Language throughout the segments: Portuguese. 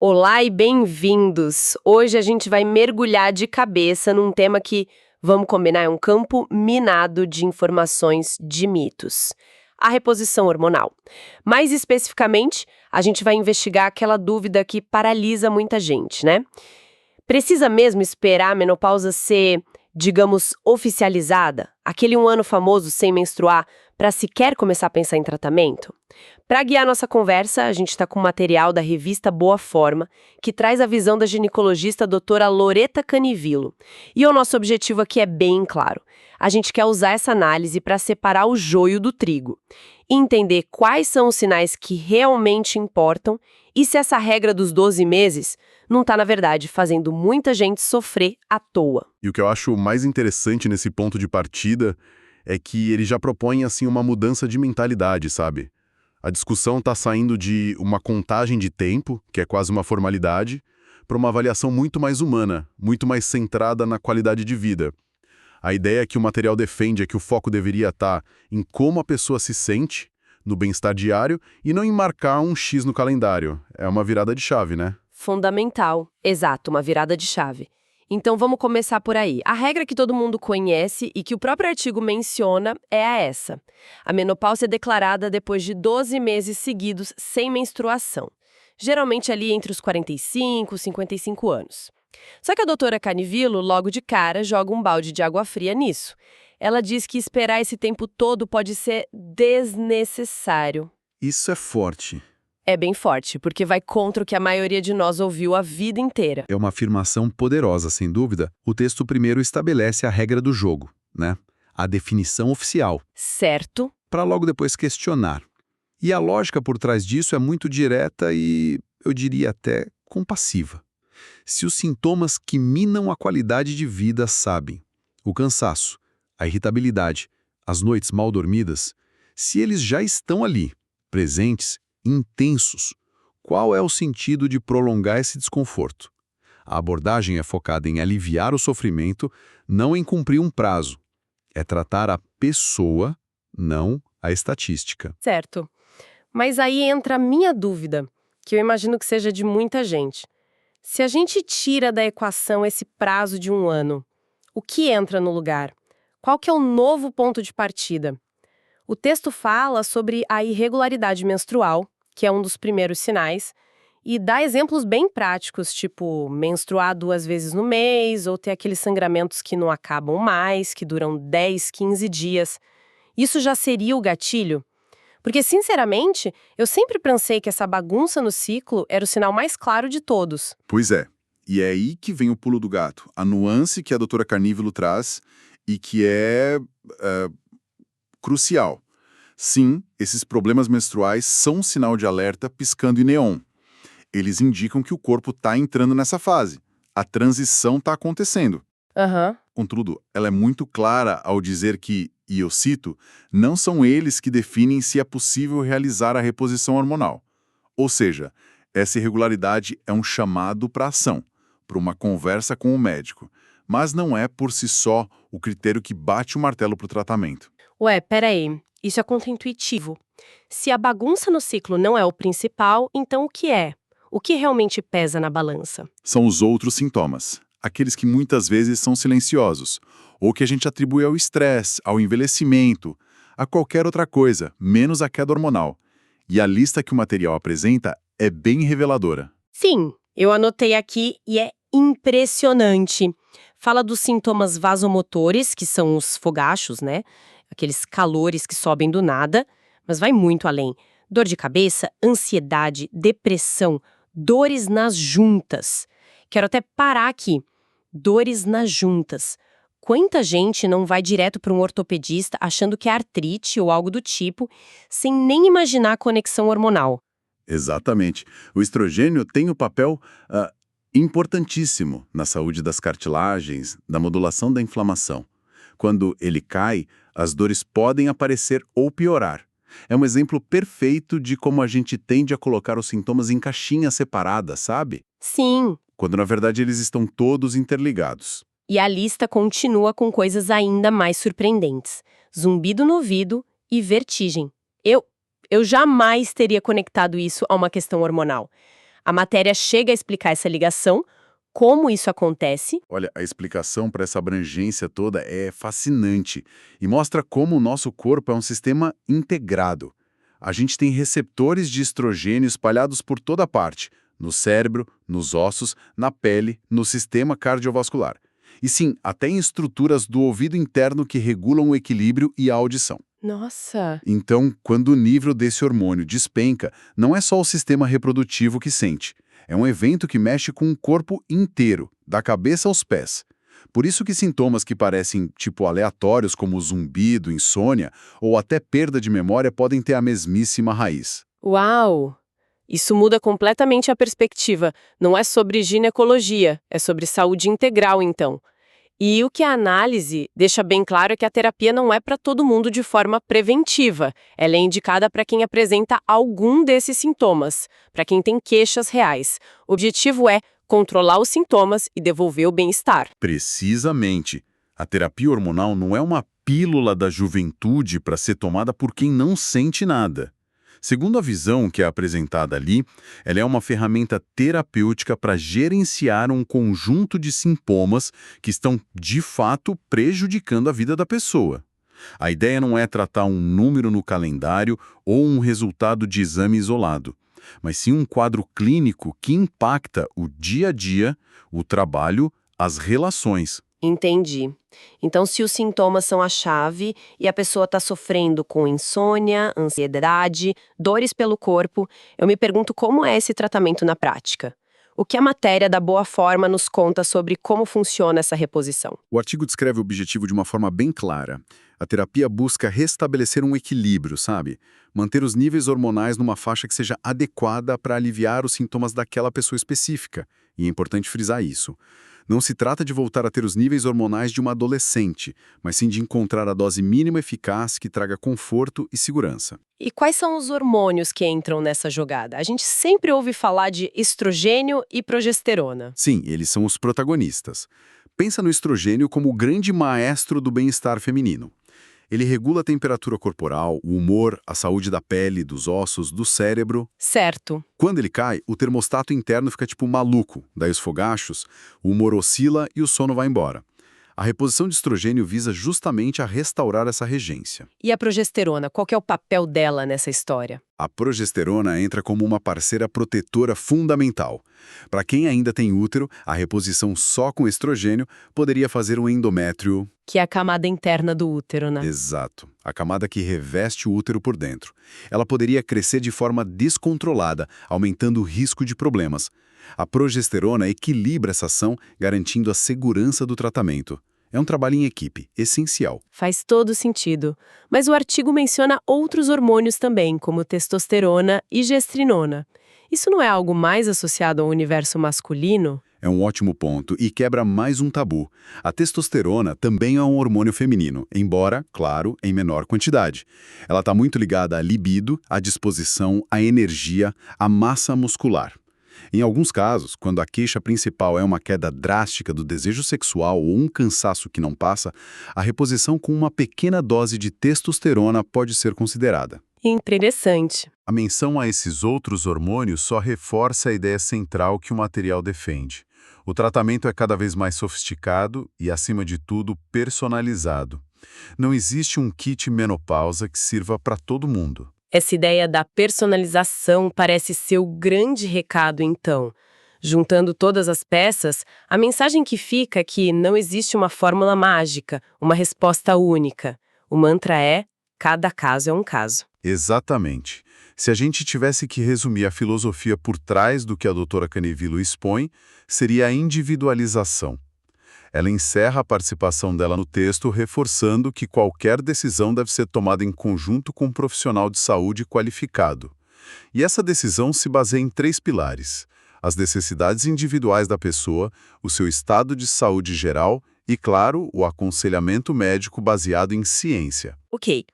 Olá e bem-vindos! Hoje a gente vai mergulhar de cabeça num tema que, vamos combinar, é um campo minado de informações de mitos. A reposição hormonal. Mais especificamente, a gente vai investigar aquela dúvida que paralisa muita gente, né? Precisa mesmo esperar a menopausa ser, digamos, oficializada? Aquele um ano famoso sem menstruar, para sequer começar a pensar em tratamento? Para guiar nossa conversa, a gente está com material da revista Boa Forma, que traz a visão da ginecologista doutora Loreta Canivilo. E o nosso objetivo aqui é bem claro. A gente quer usar essa análise para separar o joio do trigo, entender quais são os sinais que realmente importam e se essa regra dos 12 meses não está, na verdade, fazendo muita gente sofrer à toa. E o que eu acho mais interessante nesse ponto de partida é que ele já propõe, assim, uma mudança de mentalidade, sabe? A discussão está saindo de uma contagem de tempo, que é quase uma formalidade, para uma avaliação muito mais humana, muito mais centrada na qualidade de vida. A ideia que o material defende é que o foco deveria estar em como a pessoa se sente, no bem-estar diário, e não em marcar um X no calendário. É uma virada de chave, né? Fundamental. Exato, uma virada de chave. Então vamos começar por aí. A regra que todo mundo conhece e que o próprio artigo menciona é essa. A menopausa é declarada depois de 12 meses seguidos sem menstruação. Geralmente ali entre os 45 e 55 anos. Só que a doutora Canivilo, logo de cara, joga um balde de água fria nisso. Ela diz que esperar esse tempo todo pode ser desnecessário. Isso é forte. É bem forte, porque vai contra o que a maioria de nós ouviu a vida inteira. É uma afirmação poderosa, sem dúvida. O texto primeiro estabelece a regra do jogo, né? A definição oficial, Certo? para logo depois questionar. E a lógica por trás disso é muito direta e, eu diria até, compassiva. Se os sintomas que minam a qualidade de vida sabem, o cansaço, a irritabilidade, as noites mal dormidas, se eles já estão ali, presentes, intensos, qual é o sentido de prolongar esse desconforto? A abordagem é focada em aliviar o sofrimento, não em cumprir um prazo. É tratar a pessoa, não a estatística. Certo. Mas aí entra a minha dúvida, que eu imagino que seja de muita gente. Se a gente tira da equação esse prazo de um ano, o que entra no lugar? Qual que é o novo ponto de partida? O texto fala sobre a irregularidade menstrual, que é um dos primeiros sinais, e dá exemplos bem práticos, tipo menstruar 2 vezes no mês, ou ter aqueles sangramentos que não acabam mais, que duram 10, 15 dias. Isso já seria o gatilho? Porque, sinceramente, eu sempre pensei que essa bagunça no ciclo era o sinal mais claro de todos. Pois é. E é aí que vem o pulo do gato. A nuance que a doutora Carnívilo traz e que é crucial. Sim, esses problemas menstruais são um sinal de alerta piscando em neon. Eles indicam que o corpo está entrando nessa fase. A transição está acontecendo. Aham. Contudo, ela é muito clara ao dizer que, e eu cito, não são eles que definem se é possível realizar a reposição hormonal. Ou seja, essa irregularidade é um chamado para ação, para uma conversa com o médico, mas não é por si só o critério que bate o martelo para o tratamento. Ué, peraí. Isso é contraintuitivo. Se a bagunça no ciclo não é o principal, então o que é? O que realmente pesa na balança? São os outros sintomas, aqueles que muitas vezes são silenciosos, ou que a gente atribui ao estresse, ao envelhecimento, a qualquer outra coisa, menos a queda hormonal. E a lista que o material apresenta é bem reveladora. Sim, eu anotei aqui e é impressionante. Fala dos sintomas vasomotores, que são os fogachos, né? Aqueles calores que sobem do nada, mas vai muito além. Dor de cabeça, ansiedade, depressão, dores nas juntas. Quero até parar aqui. Dores nas juntas. Quanta gente não vai direto para um ortopedista achando que é artrite ou algo do tipo, sem nem imaginar a conexão hormonal? Exatamente. O estrogênio tem um papel importantíssimo na saúde das cartilagens, na modulação da inflamação. Quando ele cai, as dores podem aparecer ou piorar. É um exemplo perfeito de como a gente tende a colocar os sintomas em caixinhas separadas, sabe? Sim. Quando na verdade eles estão todos interligados. E a lista continua com coisas ainda mais surpreendentes. Zumbido no ouvido e vertigem. Eu jamais teria conectado isso a uma questão hormonal. A matéria chega a explicar essa ligação, como isso acontece. Olha, a explicação para essa abrangência toda é fascinante e mostra como o nosso corpo é um sistema integrado. A gente tem receptores de estrogênio espalhados por toda parte, no cérebro, nos ossos, na pele, no sistema cardiovascular. E sim, até em estruturas do ouvido interno que regulam o equilíbrio e a audição. Nossa! Então, quando o nível desse hormônio despenca, não é só o sistema reprodutivo que sente. É um evento que mexe com o corpo inteiro, da cabeça aos pés. Por isso que sintomas que parecem, tipo, aleatórios, como zumbido, insônia, ou até perda de memória, podem ter a mesmíssima raiz. Uau! Isso muda completamente a perspectiva. Não é sobre ginecologia, é sobre saúde integral, então. E o que a análise deixa bem claro é que a terapia não é para todo mundo de forma preventiva. Ela é indicada para quem apresenta algum desses sintomas, para quem tem queixas reais. O objetivo é controlar os sintomas e devolver o bem-estar. Precisamente. A terapia hormonal não é uma pílula da juventude para ser tomada por quem não sente nada. Segundo a visão que é apresentada ali, ela é uma ferramenta terapêutica para gerenciar um conjunto de sintomas que estão, de fato, prejudicando a vida da pessoa. A ideia não é tratar um número no calendário ou um resultado de exame isolado, mas sim um quadro clínico que impacta o dia a dia, o trabalho, as relações. Entendi. Então, se os sintomas são a chave e a pessoa está sofrendo com insônia, ansiedade, dores pelo corpo, eu me pergunto como é esse tratamento na prática. O que a matéria da Boa Forma nos conta sobre como funciona essa reposição? O artigo descreve o objetivo de uma forma bem clara. A terapia busca restabelecer um equilíbrio, sabe? Manter os níveis hormonais numa faixa que seja adequada para aliviar os sintomas daquela pessoa específica. E é importante frisar isso. Não se trata de voltar a ter os níveis hormonais de uma adolescente, mas sim de encontrar a dose mínima eficaz que traga conforto e segurança. E quais são os hormônios que entram nessa jogada? A gente sempre ouve falar de estrogênio e progesterona. Sim, eles são os protagonistas. Pensa no estrogênio como o grande maestro do bem-estar feminino. Ele regula a temperatura corporal, o humor, a saúde da pele, dos ossos, do cérebro. Certo. Quando ele cai, o termostato interno fica tipo maluco, daí os fogachos, o humor oscila e o sono vai embora. A reposição de estrogênio visa justamente a restaurar essa regência. E a progesterona, qual que é o papel dela nessa história? A progesterona entra como uma parceira protetora fundamental. Para quem ainda tem útero, a reposição só com estrogênio poderia fazer um endométrio. Que é a camada interna do útero, né? Exato, a camada que reveste o útero por dentro. Ela poderia crescer de forma descontrolada, aumentando o risco de problemas. A progesterona equilibra essa ação, garantindo a segurança do tratamento. É um trabalho em equipe, essencial. Faz todo sentido. Mas o artigo menciona outros hormônios também, como testosterona e gestrinona. Isso não é algo mais associado ao universo masculino? É um ótimo ponto e quebra mais um tabu. A testosterona também é um hormônio feminino, embora, claro, em menor quantidade. Ela está muito ligada à libido, à disposição, à energia, à massa muscular. Em alguns casos, quando a queixa principal é uma queda drástica do desejo sexual ou um cansaço que não passa, a reposição com uma pequena dose de testosterona pode ser considerada. Interessante. A menção a esses outros hormônios só reforça a ideia central que o material defende. O tratamento é cada vez mais sofisticado e, acima de tudo, personalizado. Não existe um kit menopausa que sirva para todo mundo. Essa ideia da personalização parece ser o grande recado, então. Juntando todas as peças, a mensagem que fica é que não existe uma fórmula mágica, uma resposta única. O mantra é: cada caso é um caso. Exatamente. Se a gente tivesse que resumir a filosofia por trás do que a doutora Canevilo expõe, seria a individualização. Ela encerra a participação dela no texto reforçando que qualquer decisão deve ser tomada em conjunto com um profissional de saúde qualificado. E essa decisão se baseia em 3 pilares: as necessidades individuais da pessoa, o seu estado de saúde geral e, claro, o aconselhamento médico baseado em ciência. Ok,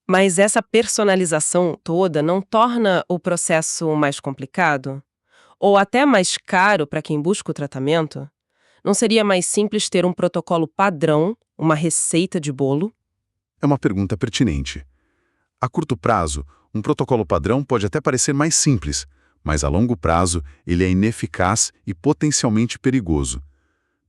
mas essa personalização toda não torna o processo mais complicado? Ou até mais caro para quem busca o tratamento? Não seria mais simples ter um protocolo padrão, uma receita de bolo? É uma pergunta pertinente. A curto prazo, um protocolo padrão pode até parecer mais simples, mas a longo prazo ele é ineficaz e potencialmente perigoso.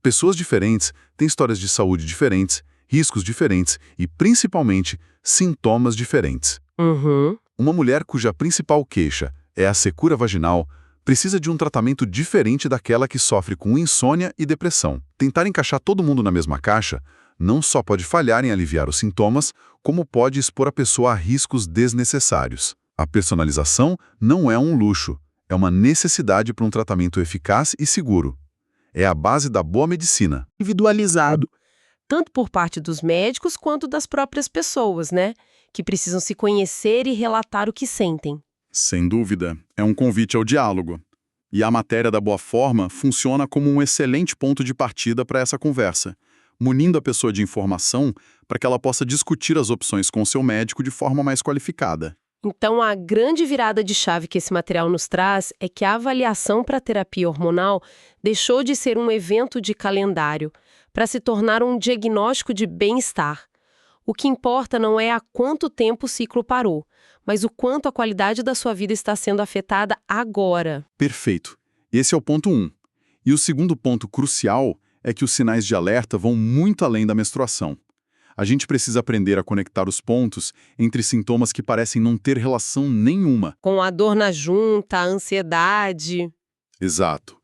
Pessoas diferentes têm histórias de saúde diferentes, riscos diferentes e, principalmente, sintomas diferentes. Uhum. Uma mulher cuja principal queixa é a secura vaginal precisa de um tratamento diferente daquela que sofre com insônia e depressão. Tentar encaixar todo mundo na mesma caixa não só pode falhar em aliviar os sintomas, como pode expor a pessoa a riscos desnecessários. A personalização não é um luxo, é uma necessidade para um tratamento eficaz e seguro. É a base da boa medicina. Individualizado. Tanto por parte dos médicos quanto das próprias pessoas, né? Que precisam se conhecer e relatar o que sentem. Sem dúvida, é um convite ao diálogo. E a matéria da Boa Forma funciona como um excelente ponto de partida para essa conversa, munindo a pessoa de informação para que ela possa discutir as opções com o seu médico de forma mais qualificada. Então, a grande virada de chave que esse material nos traz é que a avaliação para a terapia hormonal deixou de ser um evento de calendário para se tornar um diagnóstico de bem-estar. O que importa não é há quanto tempo o ciclo parou, mas o quanto a qualidade da sua vida está sendo afetada agora. Perfeito. Esse é o ponto 1. E o segundo ponto crucial é que os sinais de alerta vão muito além da menstruação. A gente precisa aprender a conectar os pontos entre sintomas que parecem não ter relação nenhuma. Com a dor na junta, a ansiedade. Exato.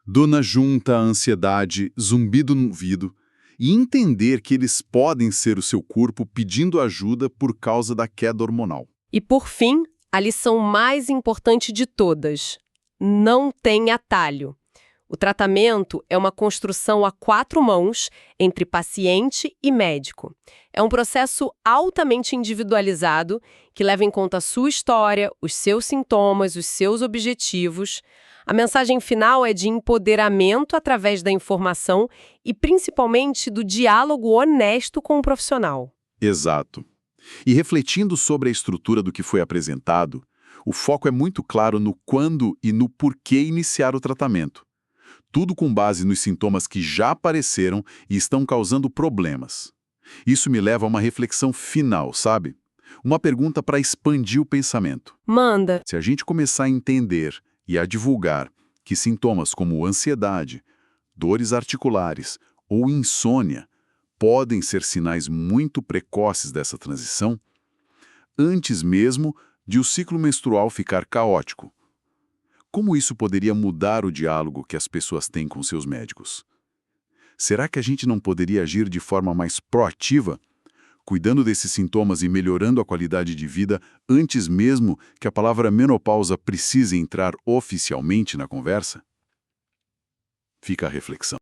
Dor na junta, ansiedade, zumbido no ouvido. E entender que eles podem ser o seu corpo pedindo ajuda por causa da queda hormonal. E por fim, a lição mais importante de todas: não tem atalho. O tratamento é uma construção a 4 mãos entre paciente e médico. É um processo altamente individualizado que leva em conta a sua história, os seus sintomas, os seus objetivos. A mensagem final é de empoderamento através da informação e principalmente do diálogo honesto com o profissional. Exato. E refletindo sobre a estrutura do que foi apresentado, o foco é muito claro no quando e no porquê iniciar o tratamento. Tudo com base nos sintomas que já apareceram e estão causando problemas. Isso me leva a uma reflexão final, sabe? Uma pergunta para expandir o pensamento. Manda. Se a gente começar a entender e a divulgar que sintomas como ansiedade, dores articulares ou insônia podem ser sinais muito precoces dessa transição, antes mesmo de o ciclo menstrual ficar caótico, como isso poderia mudar o diálogo que as pessoas têm com seus médicos? Será que a gente não poderia agir de forma mais proativa, cuidando desses sintomas e melhorando a qualidade de vida antes mesmo que a palavra menopausa precise entrar oficialmente na conversa? Fica a reflexão.